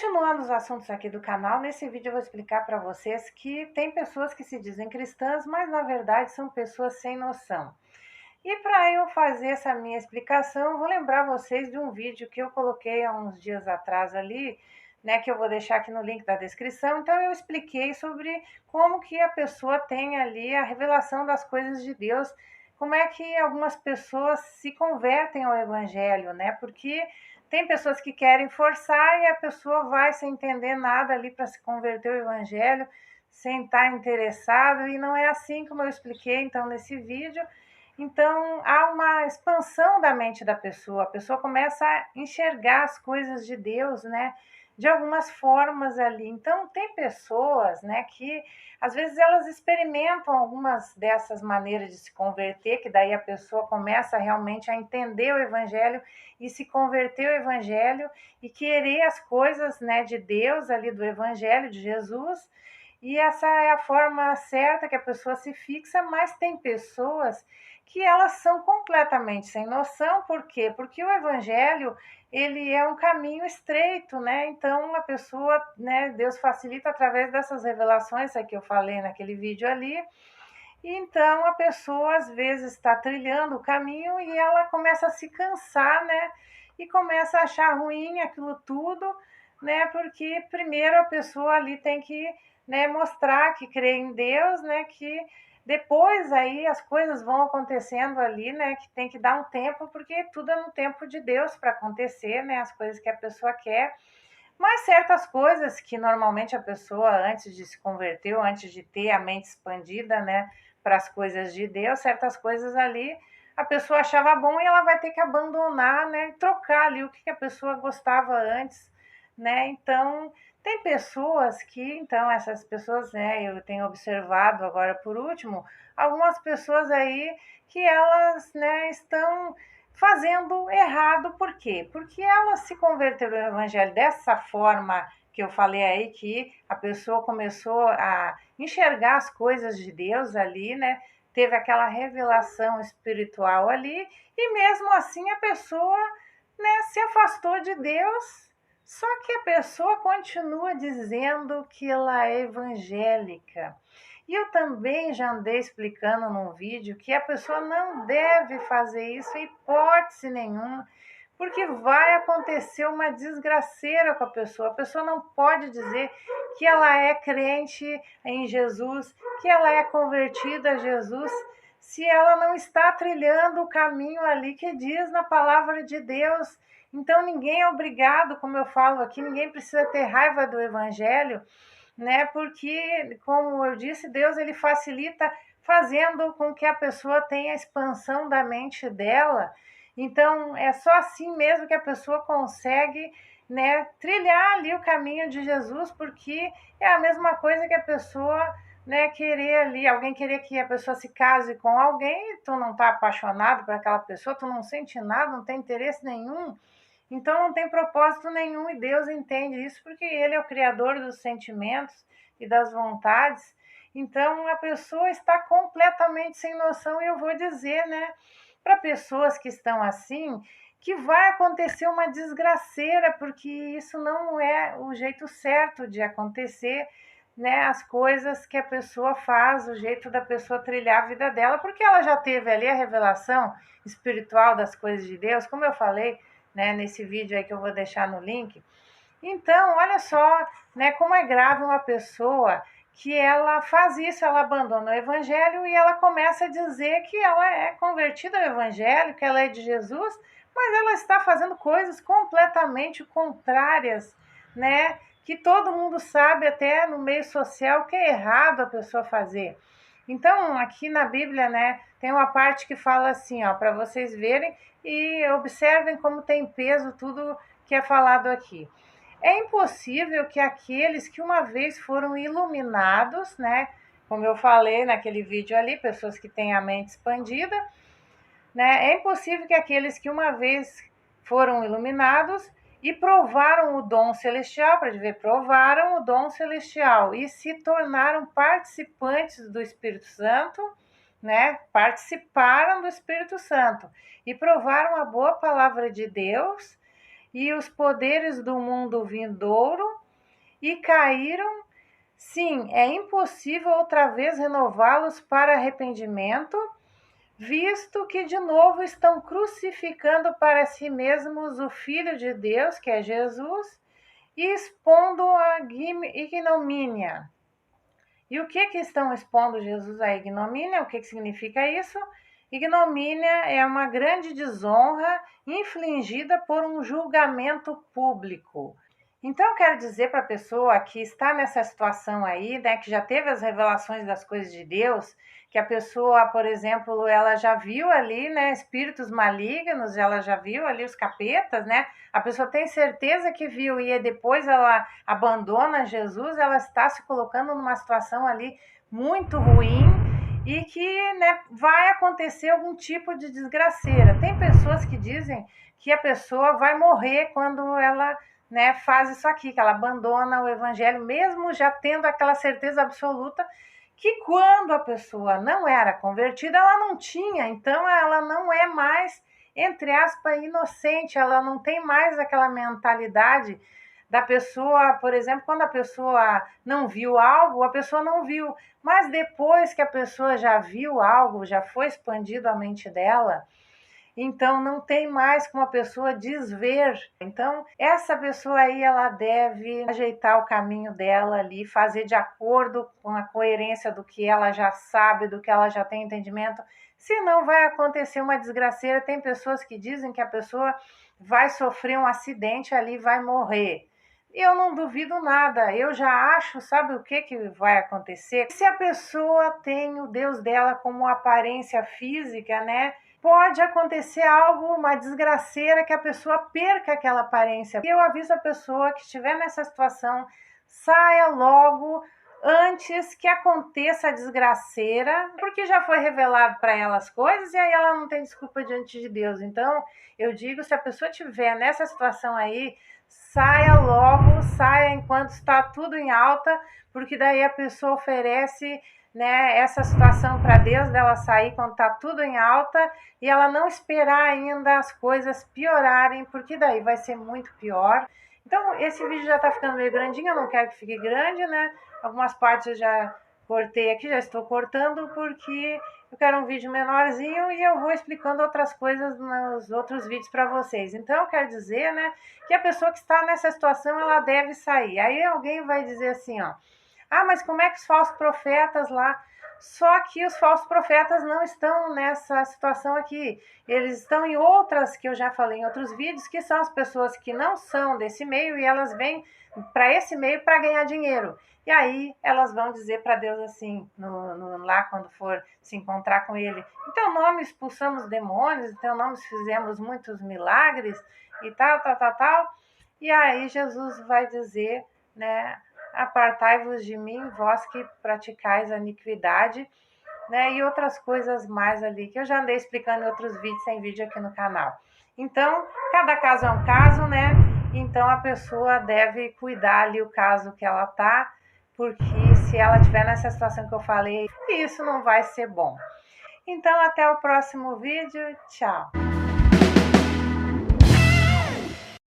Continuando os assuntos aqui do canal, nesse vídeo eu vou explicar para vocês que tem pessoas que se dizem cristãs, mas na verdade são pessoas sem noção. E para eu fazer essa minha explicação, eu vou lembrar vocês de um vídeo que eu coloquei há uns dias atrás ali, né, que eu vou deixar aqui no link da descrição. Então eu expliquei sobre como que a pessoa tem ali a revelação das coisas de Deus, como é que algumas pessoas se convertem ao evangelho, né? Porque tem pessoas que querem forçar e a pessoa vai sem entender nada ali para se converter ao evangelho, sem estar interessado, e não é assim como eu expliquei então nesse vídeo. Então, há uma expansão da mente da pessoa, a pessoa começa a enxergar as coisas de Deus, né? De algumas formas ali. Então, tem pessoas, né, que às vezes elas experimentam algumas dessas maneiras de se converter, que daí a pessoa começa realmente a entender o evangelho e se converter ao evangelho e querer as coisas, né, de Deus ali, do evangelho de Jesus. E essa é a forma certa que a pessoa se fixa, mas tem pessoas que elas são completamente sem noção. Por quê? Porque o evangelho, ele é um caminho estreito, né? Então a pessoa, né, Deus facilita através dessas revelações que eu falei naquele vídeo ali. E então a pessoa às vezes está trilhando o caminho e ela começa a se cansar, né? E começa a achar ruim aquilo tudo, né? Porque primeiro a pessoa ali tem que, né, mostrar que crê em Deus, né? Que depois aí as coisas vão acontecendo ali, né? Que tem que dar um tempo, porque tudo é no tempo de Deus para acontecer, né? As coisas que a pessoa quer. Mas certas coisas que normalmente a pessoa, antes de se converter, ou antes de ter a mente expandida, né, para as coisas de Deus, certas coisas ali a pessoa achava bom e ela vai ter que abandonar, né, trocar ali o que a pessoa gostava antes, né? Então, tem pessoas que, então, essas pessoas, né, eu tenho observado agora por último, algumas pessoas aí que elas, né, estão fazendo errado. Por quê? Porque ela se converteu ao evangelho dessa forma que eu falei aí, que a pessoa começou a enxergar as coisas de Deus ali, né? Teve aquela revelação espiritual ali, e mesmo assim a pessoa, né, se afastou de Deus. Só que a pessoa continua dizendo que ela é evangélica. E eu também já andei explicando num vídeo que a pessoa não deve fazer isso em hipótese nenhuma, porque vai acontecer uma desgraceira com a pessoa. A pessoa não pode dizer que ela é crente em Jesus, que ela é convertida a Jesus, se ela não está trilhando o caminho ali que diz na palavra de Deus. Então ninguém é obrigado, como eu falo aqui, ninguém precisa ter raiva do evangelho, né? Porque, como eu disse, Deus ele facilita fazendo com que a pessoa tenha a expansão da mente dela. Então, é só assim mesmo que a pessoa consegue, né, trilhar ali o caminho de Jesus, porque é a mesma coisa que a pessoa, né, querer ali, alguém querer que a pessoa se case com alguém, tu não tá apaixonado por aquela pessoa, tu não sente nada, não tem interesse nenhum, então não tem propósito nenhum, e Deus entende isso porque Ele é o Criador dos sentimentos e das vontades. Então a pessoa está completamente sem noção, e eu vou dizer, né, para pessoas que estão assim, que vai acontecer uma desgraceira, porque isso não é o jeito certo de acontecer, né, as coisas que a pessoa faz, o jeito da pessoa trilhar a vida dela, porque ela já teve ali a revelação espiritual das coisas de Deus, como eu falei, né, nesse vídeo aí que eu vou deixar no link. Então, olha só, né, como é grave uma pessoa que ela faz isso, ela abandona o evangelho e ela começa a dizer que ela é convertida ao evangelho, que ela é de Jesus, mas ela está fazendo coisas completamente contrárias, né, que todo mundo sabe até no meio social que é errado a pessoa fazer. Então, aqui na Bíblia, né, tem uma parte que fala assim, ó, para vocês verem e observem como tem peso tudo que é falado aqui. É impossível que aqueles que uma vez foram iluminados, né, como eu falei naquele vídeo ali, pessoas que têm a mente expandida, né, é impossível que aqueles que uma vez foram iluminados e provaram o dom celestial, para ver, provaram o dom celestial e se tornaram participantes do Espírito Santo, né? Participaram do Espírito Santo e provaram a boa palavra de Deus e os poderes do mundo vindouro, e caíram. Sim, é impossível outra vez renová-los para arrependimento, visto que de novo estão crucificando para si mesmos o Filho de Deus, que é Jesus, e expondo a ignomínia. E o que estão expondo Jesus à ignomínia? O que significa isso? Ignomínia é uma grande desonra infligida por um julgamento público. Então, eu quero dizer para a pessoa que está nessa situação aí, né, que já teve as revelações das coisas de Deus, que a pessoa, por exemplo, ela já viu ali, né, espíritos malignos, ela já viu ali os capetas, né? A pessoa tem certeza que viu e depois ela abandona Jesus, ela está se colocando numa situação ali muito ruim e que, né, vai acontecer algum tipo de desgraceira. Tem pessoas que dizem que a pessoa vai morrer quando ela, né, faz isso aqui, que ela abandona o evangelho, mesmo já tendo aquela certeza absoluta que quando a pessoa não era convertida, ela não tinha, então ela não é mais, entre aspas, inocente, ela não tem mais aquela mentalidade da pessoa, por exemplo, quando a pessoa não viu algo, a pessoa não viu, mas depois que a pessoa já viu algo, já foi expandido a mente dela, então não tem mais como a pessoa desver. Então essa pessoa aí ela deve ajeitar o caminho dela ali, fazer de acordo com a coerência do que ela já sabe, do que ela já tem entendimento. Senão vai acontecer uma desgraceira. Tem pessoas que dizem que a pessoa vai sofrer um acidente ali, vai morrer. Eu não duvido nada, eu já acho, sabe o que vai acontecer? Se a pessoa tem o Deus dela como aparência física, né? Pode acontecer algo, uma desgraceira, que a pessoa perca aquela aparência. E eu aviso a pessoa que estiver nessa situação, saia logo antes que aconteça a desgraceira, porque já foi revelado para ela as coisas e aí ela não tem desculpa diante de Deus. Então, eu digo, se a pessoa estiver nessa situação aí, saia logo, saia enquanto está tudo em alta, porque daí a pessoa oferece, né, essa situação para Deus, dela sair quando está tudo em alta e ela não esperar ainda as coisas piorarem, porque daí vai ser muito pior. Então, esse vídeo já está ficando meio grandinho, eu não quero que fique grande, né? Algumas partes eu já cortei aqui, já estou cortando, porque eu quero um vídeo menorzinho e eu vou explicando outras coisas nos outros vídeos para vocês. Então, eu quero dizer, né, que a pessoa que está nessa situação, ela deve sair. Aí alguém vai dizer assim, ó, ah, mas como é que os falsos profetas lá... Só que os falsos profetas não estão nessa situação aqui. Eles estão em outras, que eu já falei em outros vídeos, que são as pessoas que não são desse meio e elas vêm para esse meio para ganhar dinheiro. E aí elas vão dizer para Deus assim, lá quando for se encontrar com ele, em teu nome expulsamos demônios, em teu nome fizemos muitos milagres e tal. E aí Jesus vai dizer, né, apartai-vos de mim, vós que praticais a iniquidade, né, e outras coisas mais ali, que eu já andei explicando em outros vídeos, tem vídeo aqui no canal. Então, cada caso é um caso, né, então a pessoa deve cuidar ali o caso que ela tá, porque se ela estiver nessa situação que eu falei, isso não vai ser bom. Então, até o próximo vídeo, tchau!